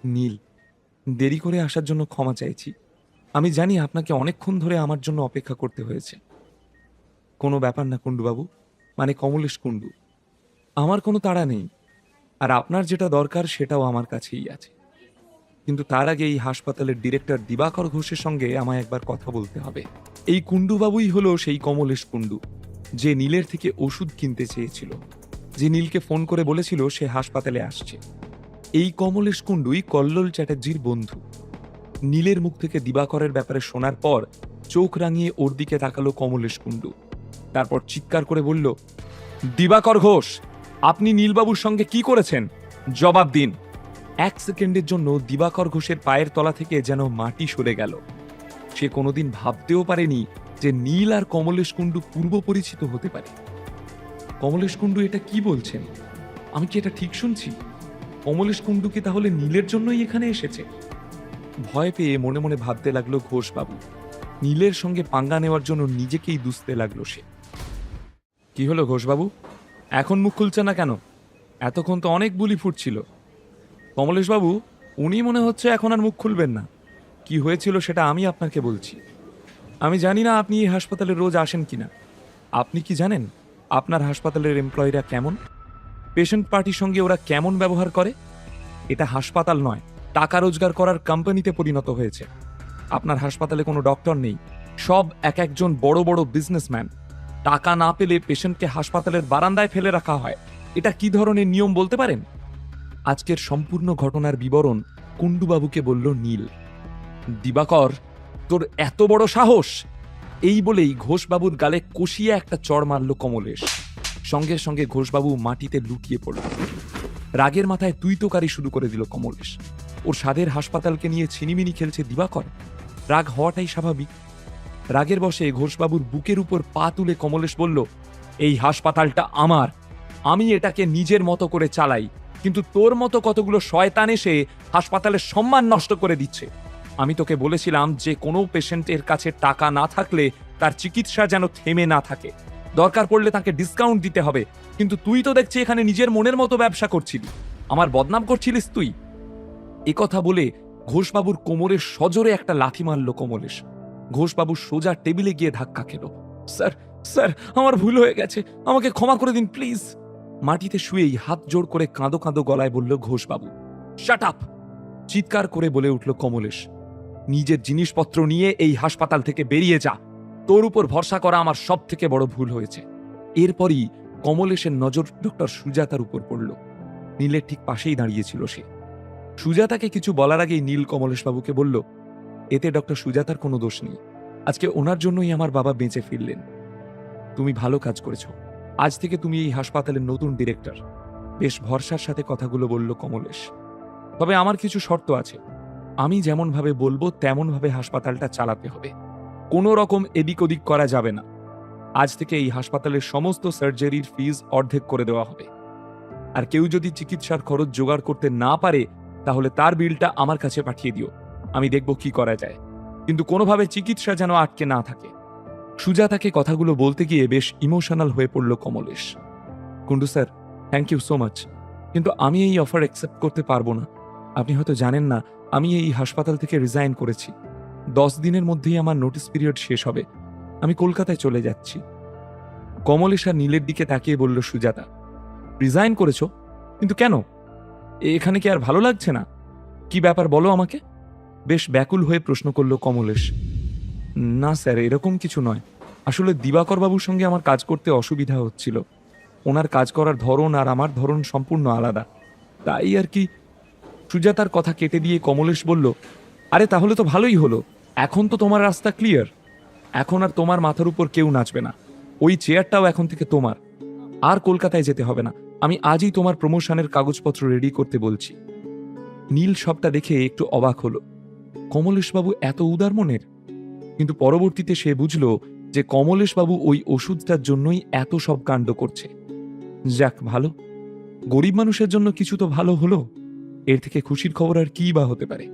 নীল, দেরি করে আসার জন্য ক্ষমা চাইছি। আমি জানি আপনাকে অনেকক্ষণ ধরে আমার জন্য অপেক্ষা করতে হয়েছে। কোনো ব্যাপার না কুণ্ডুবাবু, মানে কমলেশ কুণ্ডু। আমার কোনো তাড়া নেই, আর আপনার যেটা দরকার সেটাও আমার কাছেই আছে। কিন্তু তার আগে এই হাসপাতালের ডিরেক্টর দিবাকর ঘোষের সঙ্গে আমায় একবার কথা বলতে হবে। এই কুণ্ডুবাবুই হলো সেই কমলেশ কুণ্ডু, যে নীলের থেকে ওষুধ কিনতে চেয়েছিল, যে নীলকে ফোন করে বলেছিল সে হাসপাতালে আসছে। এই কমলেশ কুণ্ডুই কল্লোল চ্যাটার্জির বন্ধু। নীলের মুখ থেকে দিবাকরের ব্যাপারে শোনার পর চোখ রাঙিয়ে ওর দিকে তাকালো কমলেশ কুণ্ডু। তারপর চিৎকার করে বলল, দিবাকর ঘোষ, আপনি নীলবাবুর সঙ্গে কি করেছেন? জবাব দিন। এক সেকেন্ডের জন্য দিবাকর ঘোষের পায়ের তলা থেকে যেন মাটি সরে গেল। সে কোনোদিন ভাবতেও পারেনি যে নীল আর কমলেশ কুণ্ডু পূর্ব পরিচিত হতে পারে। কমলেশ কুণ্ডু এটা কি বলছেন? আমি কি এটা ঠিক শুনছি? কমলেশ কুণ্ডু কি তাহলে নীলের জন্যই এখানে এসেছে? ভয় পেয়ে মনে মনে ভাবতে লাগলো ঘোষবাবু। নীলের সঙ্গে পাঙ্গা নেওয়ার জন্য নিজেকেই দুষতে লাগলো সে। কি হলো ঘোষবাবু, এখন মুখ খুলছে না কেন? এতক্ষণ তো অনেক বুলি ফুটছিল। কমলেশবাবু, উনি মনে হচ্ছে এখন আর মুখ খুলবেন না। কি হয়েছিল সেটা আমি আপনাকে বলছি। আমি জানি না আপনি এই হাসপাতালে রোজ আসেন কিনা। আপনি কি জানেন আপনার হাসপাতালের এমপ্লয়িরা কেমন? পেশেন্ট পার্টির সঙ্গে ওরা কেমন ব্যবহার করে? এটা হাসপাতাল নয়, টাকা রোজগার করার কোম্পানিতে পরিণত হয়েছে। আপনার হাসপাতালে কোনো ডক্টর নেই, সব এক একজন বড় বড় বিজনেসম্যান। টাকা না পেলে পেশেন্টকে হাসপাতালের বারান্দায় ফেলে রাখা হয়। এটা কি ধরনের নিয়ম বলতে পারেন? আজকের সম্পূর্ণ ঘটনার বিবরণ কুণ্ডুবাবুকে বলল নীল। দিবাকর, তোর এত বড় সাহস! এই বলেই ঘোষবাবুর গালে কষিয়ে একটা চড় মারল কমলেশ। সঙ্গে সঙ্গে ঘোষবাবু মাটিতে লুটিয়ে পড়ল। রাগের মাথায় তুই তোকারি শুরু করে দিল কমলেশ। ওর স্বাদের হাসপাতালকে নিয়ে ছিনিমিনি খেলছে দিবাকর। রাগ হওয়াটাই স্বাভাবিক। রাগের বশে ঘোষবাবুর বুকের উপর পা তুলে কমলেশ বলল, এই হাসপাতালটা আমার, আমি এটাকে নিজের মতো করে চালাই। কিন্তু তোর মতো কতগুলো শয়তান এসে হাসপাতালের সম্মান নষ্ট করে দিচ্ছে। আমি তোকে বলেছিলাম যে কোনো পেশেন্টের কাছে টাকা না থাকলে তার চিকিৎসা যেন থেমে না থাকে, দরকার পড়লে তাকে ডিসকাউন্ট দিতে হবে। কিন্তু তুই তো দেখছি এখানে নিজের মনের মতো ব্যবসা করছিলি, আমার বদনাম করছিলিস তুই। একথা বলে ঘোষবাবুর কোমরে সজোরে একটা লাথি মারল কমলেশ। ঘোষবাবু সোজা টেবিলে গিয়ে ধাক্কা খেল। স্যার, স্যার, আমার ভুল হয়ে গেছে, আমাকে ক্ষমা করে দিন প্লিজ। মাটিতে শুয়েই হাত জোড় করে কাঁদো কাঁদো গলায় বলল ঘোষবাবু। Shut up! চিৎকার করে বলে উঠল কমলেশ। নিজের জিনিসপত্র নিয়ে এই হাসপাতাল থেকে বেরিয়ে যা। তোর উপর ভরসা করা আমার সব থেকে বড় ভুল হয়েছে। এরপরই কমলেশের নজর ডক্টর সুজাতার উপর পড়ল। নীলের ঠিক পাশেই দাঁড়িয়েছিল সে। সুজাতাকে কিছু বলার আগেই নীল কমলেশবাবুকে বলল, এতে ডক্টর সুজাতার কোনো দোষ নেই। আজকে ওনার জন্যই আমার বাবা বেঁচে ফিরলেন। তুমি ভালো কাজ করেছ। আজ থেকে তুমি এই হাসপাতালের নতুন ডিরেক্টর। বেশ ভরসার সাথে কথাগুলো বলল কমলেশ। তবে আমার কিছু শর্ত আছে। আমি যেমন ভাবে বলবো তেমন ভাবে হাসপাতালটা চালাতে হবে। কোনো রকম এদিক ওদিক করা যাবে না। আজ থেকে এই হাসপাতালের সমস্ত সার্জারির ফিজ অর্ধেক করে দেওয়া হবে। আর কেউ যদি চিকিৎসার খরচ জোগাড় করতে না পারে তাহলে তার বিলটা আমার কাছে পাঠিয়ে দিও। আমি দেখব কি করা যায়, কিন্তু কোনোভাবে চিকিৎসা যেন আটকে না থাকে। সুজাতাকে কথাগুলো বলতে গিয়ে বেশ ইমোশনাল হয়ে পড়ল Kamlesh. Kundu sir, thank you so much, কিন্তু আমি এই অফার অ্যাকসেপ্ট করতে পারবো না। আপনি হয়তো জানেন না, আমি এই হাসপাতাল থেকে রিজাইন করেছি। 10 দিনের মধ্যেই আমার নোটিস পিরিয়ড শেষ হবে। আমি কলকাতায় চলে যাচ্ছি। কমলেশ আর নীলের দিকে তাকিয়ে বলল সুজাতা, রিজাইন করেছো? কিন্তু কেন? এখানে কি আর ভালো লাগছে না? কি ব্যাপার বলো আমাকে। বেশ ব্যাকুল হয়ে প্রশ্ন করল কমলেশ। না স্যার, এরকম কিছু নয়। আসলে দিবাকর বাবুর সঙ্গে আমার কাজ করতে অসুবিধা হচ্ছিল। ওনার কাজ করার ধরন আর আমার ধরন সম্পূর্ণ আলাদা, তাই আর কি। সুজাতার কথা কেটে দিয়ে কমলেশ বলল, আরে তাহলে তো ভালোই হলো। এখন তো তোমার রাস্তা ক্লিয়ার। এখন আর তোমার মাথার উপর কেউ নাচবে না। ওই চেয়ারটাও এখন থেকে তোমার। আর কলকাতায় যেতে হবে না। আমি আজই তোমার প্রমোশনের কাগজপত্র রেডি করতে বলছি। নীল সবটা দেখে একটু অবাক হলো। কমলেশবাবু এত উদার মনের? কিন্তু পরবর্তীতে সে বুঝল যে কমলেশবাবু ওই ওষুধটার জন্যই এত সব কাণ্ড করছে। যাক ভালো, গরিব মানুষের জন্য কিছু তো ভালো হলো। এর থেকে খুশির খবর আর কি বা হতে পারে।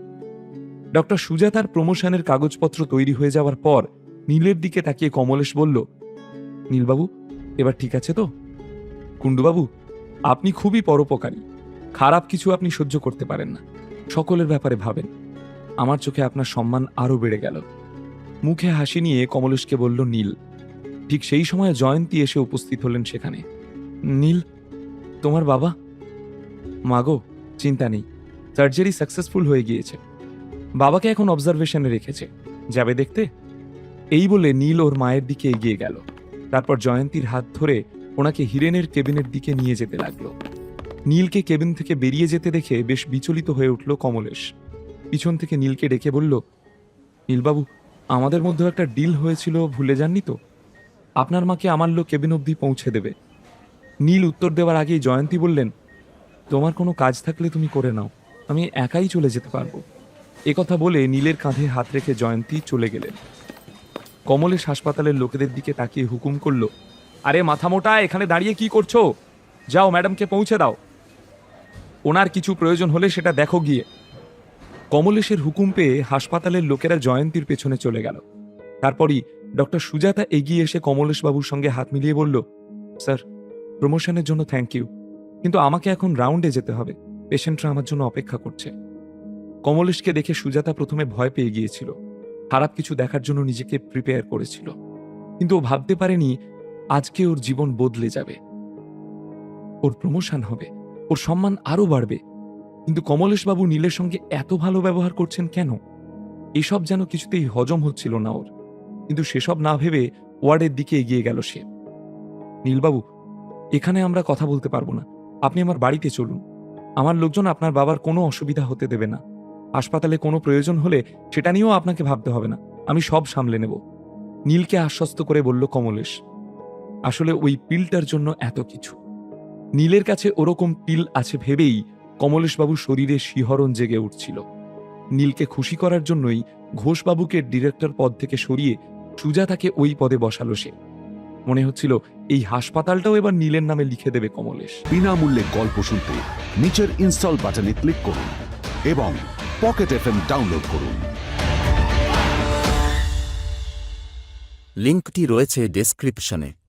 ডক্টর সুজাতার প্রমোশনের কাগজপত্র তৈরি হয়ে যাওয়ার পর নীলের দিকে তাকিয়ে কমলেশ বলল, নীলবাবু, এবার ঠিক আছে তো? কুণ্ডুবাবু, আপনি খুবই পরোপকারী। খারাপ কিছু আপনি সহ্য করতে পারেন না। সকলের ব্যাপারে ভাবেন। আমার চোখে আপনার সম্মান আরও বেড়ে গেল। মুখে হাসি নিয়ে কমলেশকে বলল নীল। ঠিক সেই সময় জয়ন্তী এসে উপস্থিত হলেন সেখানে। নীল, তোমার বাবা? মাগো, চিন্তা নেই, সার্জারি সাকসেসফুল হয়ে গিয়েছে। বাবাকে এখন অবজারভেশনে রেখেছে, যাবে দেখতে? এই বলে নীল ওর মায়ের দিকে এগিয়ে গেল। তারপর জয়ন্তীর হাত ধরে ওনাকে হিরেনের কেবিনের দিকে নিয়ে যেতে লাগলো। নীলকে কেবিন থেকে বেরিয়ে যেতে দেখে বেশ বিচলিত হয়ে উঠল কমলেশ। পিছন থেকে নীলকে ডেকে বলল, নীলবাবু, আমাদের মধ্যে একটা ডিল হয়েছিল, ভুলে যাননি তো? আপনার মাকে আমার লোক কেবিন অবধি পৌঁছে দেবে। নীল উত্তর দেওয়ার আগেই জয়ন্তী বললেন, তোমার কোনো কাজ থাকলে তুমি করে নাও, আমি একাই চলে যেতে পারবো। একথা বলে নীলের কাঁধে হাত রেখে জয়ন্তী চলে গেলেন। কমলেশ হাসপাতালের লোকেদের দিকে তাকিয়ে হুকুম করল, আরে মাথা মোটা, এখানে দাঁড়িয়ে কি করছো? যাও, ম্যাডামকে পৌঁছে দাও। ওনার কিছু প্রয়োজন হলে সেটা দেখো গিয়ে। কমলেশের হুকুম পেয়ে হাসপাতালের লোকেরা জয়ন্তীর পেছনে চলে গেল। তারপরই ডক্টর সুজাতা এগিয়ে এসে কমলেশবাবুর সঙ্গে হাত মিলিয়ে বলল, স্যার, প্রমোশনের জন্য থ্যাংক ইউ, কিন্তু আমাকে এখন রাউন্ডে যেতে হবে, পেশেন্টরা আমার জন্য অপেক্ষা করছে। কমলেশকে দেখে সুজাতা প্রথমে ভয় পেয়ে গিয়েছিল, খারাপ কিছু দেখার জন্য নিজেকে প্রিপেয়ার করেছিল, কিন্তু ও ভাবতে পারেনি আজকে ওর জীবন বদলে যাবে, ওর প্রমোশন হবে, ওর সম্মান আরও বাড়বে। কিন্তু কমলেশবাবু নীলের সঙ্গে এত ভালো ব্যবহার করছেন কেন? এসব যেন কিছুতেই হজম হচ্ছিল না ওর। কিন্তু সেসব না ভেবে ওয়ার্ডের দিকে এগিয়ে গেল সে। নীলবাবু, এখানে আমরা কথা বলতে পারবো না, আপনি আমার বাড়িতে চলুন। আমার লোকজন আপনার বাবার কোনো অসুবিধা হতে দেবে না। হাসপাতালে কোনো প্রয়োজন হলে সেটা নিয়েও আপনাকে ভাবতে হবে না, আমি সব সামলে নেব। নীলকে আশ্বস্ত করে বলল কমলেশ। আসলে ওই পিলটার জন্য এত কিছু। নীলের কাছে ওরকম পিল আছে ভেবেই কমলেশবাবুর শরীরে শিহরণ জেগে উঠছিল। নীলকে খুশি করার জন্যই ঘোষবাবুকে ডিরেক্টর পদ থেকে সরিয়ে সুজাতাকে ওই পদে বসালো সে। মনে হচ্ছিল এই হাসপাতালটাও এবার নীলের নামে লিখে দেবে কমলেশ। বিনামূল্যে গল্প শুনতে নিচের ইনস্টল বাটনে ক্লিক করুন এবং পকেট এফএম ডাউনলোড করুন। লিঙ্কটি রয়েছে ডেসক্রিপশনে।